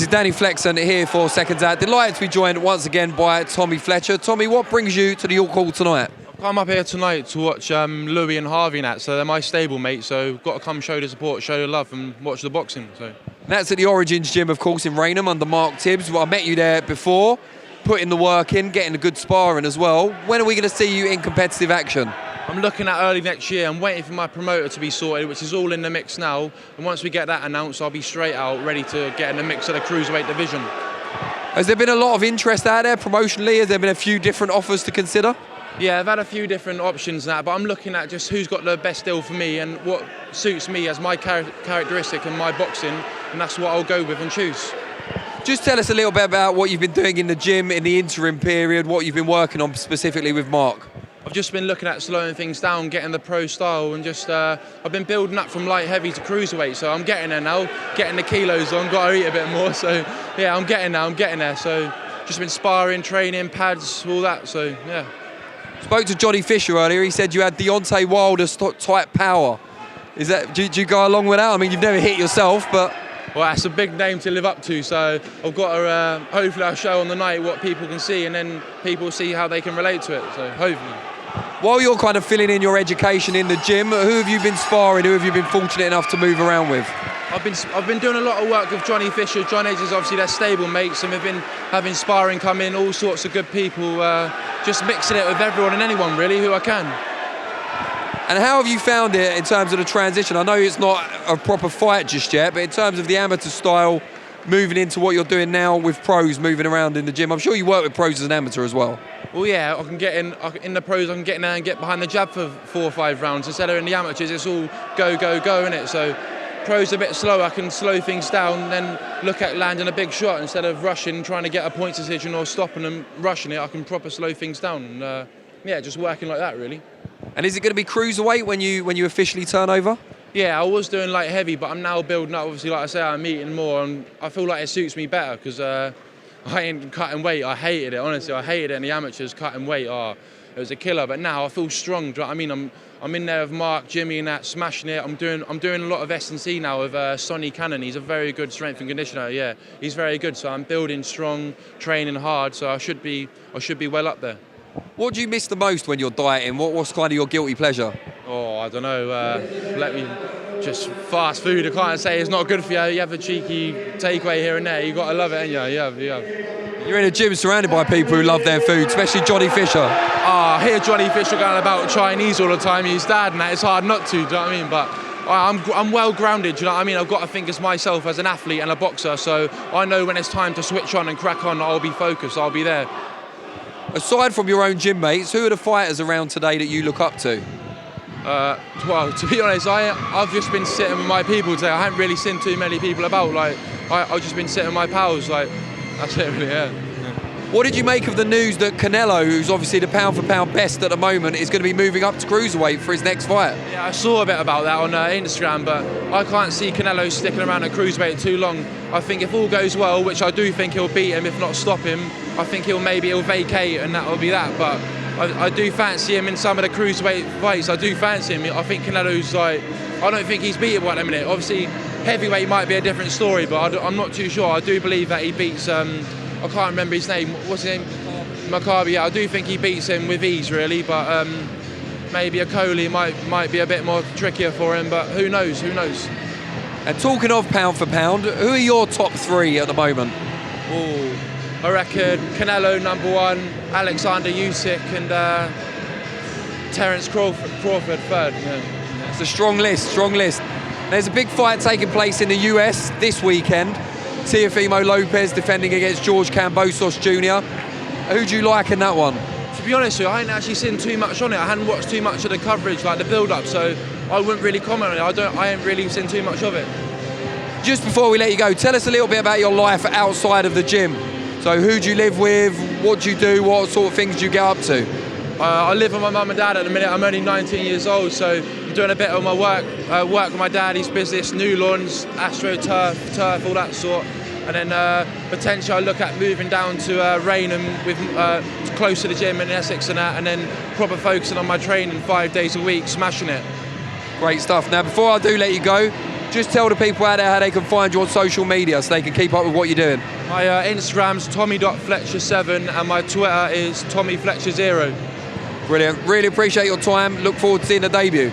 is Danny Flexon here for Seconds Out. Delighted to be joined once again by Tommy Fletcher. Tommy, what brings you to the York Hall tonight? I'm up here tonight to watch Louis and Harvey and that, so they're my stablemates, so got to come show the support, show the love and watch the boxing. So that's at the Origins gym, of course, in Rainham under Mark Tibbs. Well, I met you there before, putting the work in, getting a good sparring as well. When are we going to see you in competitive action? I'm looking at early next year. I'm waiting for my promoter to be sorted, which is all in the mix now. And once we get that announced, I'll be straight out, ready to get in the mix of the cruiserweight division. Has there been a lot of interest out there promotionally? Has there been a few different offers to consider? Yeah, I've had a few different options now, but I'm looking at just who's got the best deal for me and what suits me as my characteristic and my boxing, and that's what I'll go with and choose. Just tell us a little bit about what you've been doing in the gym in the interim period, what you've been working on specifically with Mark. I've just been looking at slowing things down, getting the pro style, and just I've been building up from light heavy to cruiserweight, so I'm getting there now, getting the kilos on, got to eat a bit more, so yeah, I'm getting there, so just been sparring, training, pads, all that, so yeah. Spoke to Johnny Fisher earlier, he said you had Deontay Wilder's type power. Is that, do you go along with that? I mean, you've never hit yourself, but... Well, that's a big name to live up to, so I've got to, hopefully I'll show on the night what people can see, and then people see how they can relate to it, so hopefully. While you're kind of filling in your education in the gym, who have you been sparring, who have you been fortunate enough to move around with? I've been doing a lot of work with Johnny Fisher. John Edge is obviously their stablemates, and we've been having sparring come in, all sorts of good people, just mixing it with everyone and anyone really who I can. And how have you found it in terms of the transition? I know it's not a proper fight just yet, but in terms of the amateur style, moving into what you're doing now with pros moving around in the gym, I'm sure you work with pros as an amateur as well. Well, yeah, I can get in the pros, I can get in there and get behind the jab for 4 or 5 rounds. Instead of in the amateurs, it's all go, go, go, innit? So pros a bit slow, I can slow things down, then look at landing a big shot instead of rushing, trying to get a points decision or stopping and rushing it. I can proper slow things down, and yeah, just working like that really. And is it going to be cruiserweight when you officially turn over? Yeah, I was doing light heavy, but I'm now building up. Obviously, like I say, I'm eating more, and I feel like it suits me better because I ain't cutting weight. I hated it, honestly. I hated it in the amateurs, cutting weight. Oh, it was a killer. But now I feel strong. Do you know what I mean? I'm in there with Mark, Jimmy, and that, smashing it. I'm doing a lot of S&C now with Sonny Cannon. He's a very good strength and conditioner. Yeah, he's very good. So I'm building strong, training hard. So I should be well up there. What do you miss the most when you're dieting? What's kind of your guilty pleasure? Oh, I don't know. Let me just fast food. I can't say it's not good for you. You have a cheeky takeaway here and there. You got to love it, ain't you? You have. You're in a gym surrounded by people who love their food, especially Johnny Fisher. I hear Johnny Fisher going about Chinese all the time. He's dad, and that it's hard not to. Do you know what I mean? But I'm well grounded. Do you know what I mean? I've got to think as myself as an athlete and a boxer, so I know when it's time to switch on and crack on. I'll be focused. I'll be there. Aside from your own gym mates, who are the fighters around today that you look up to? Well, to be honest, I've just been sitting with my people today. I haven't really seen too many people about. Like, I've just been sitting with my pals. Like, that's it, really. Yeah. What did you make of the news that Canelo, who's obviously the pound-for-pound best at the moment, is going to be moving up to cruiserweight for his next fight? Yeah, I saw a bit about that on Instagram, but I can't see Canelo sticking around at cruiserweight too long. I think if all goes well, which I do think he'll beat him, if not stop him, I think he'll vacate and that'll be that. But I do fancy him in some of the cruiserweight fights. I do fancy him. I think Canelo's like, I don't think he's beatable at the minute. Obviously, heavyweight might be a different story, but I'm not too sure. I do believe that he beats, I can't remember his name. What's his name? Maccabi. Yeah, I do think he beats him with ease, really. But maybe a Coley might be a bit more trickier for him. But who knows? Who knows? And talking of pound for pound, who are your top 3 at the moment? Oh, I reckon Canelo #1, Alexander Usyk, and Terence Crawford third. Yeah. It's a strong list, strong list. There's a big fight taking place in the US this weekend. Teofimo Lopez defending against George Kambosos Jr. Who do you like in that one? To be honest with you, I ain't actually seen too much on it. I hadn't watched too much of the coverage, like the build-up, so I wouldn't really comment on it. I ain't really seen too much of it. Just before we let you go, tell us a little bit about your life outside of the gym. So who do you live with? What do you do? What sort of things do you get up to? I live with my mum and dad at the minute. I'm only 19 years old, so I'm doing a bit of my work with my daddy's business, new lawns, astroturf, turf, all that sort. And then potentially I look at moving down to Rainham with close to the gym in Essex and that, and then proper focusing on my training 5 days a week, smashing it. Great stuff. Now, before I do let you go, just tell the people out there how they can find you on social media so they can keep up with what you're doing. My Instagram's Tommy.Fletcher7 and my Twitter is Tommy Fletcher0. Brilliant. Really appreciate your time. Look forward to seeing the debut.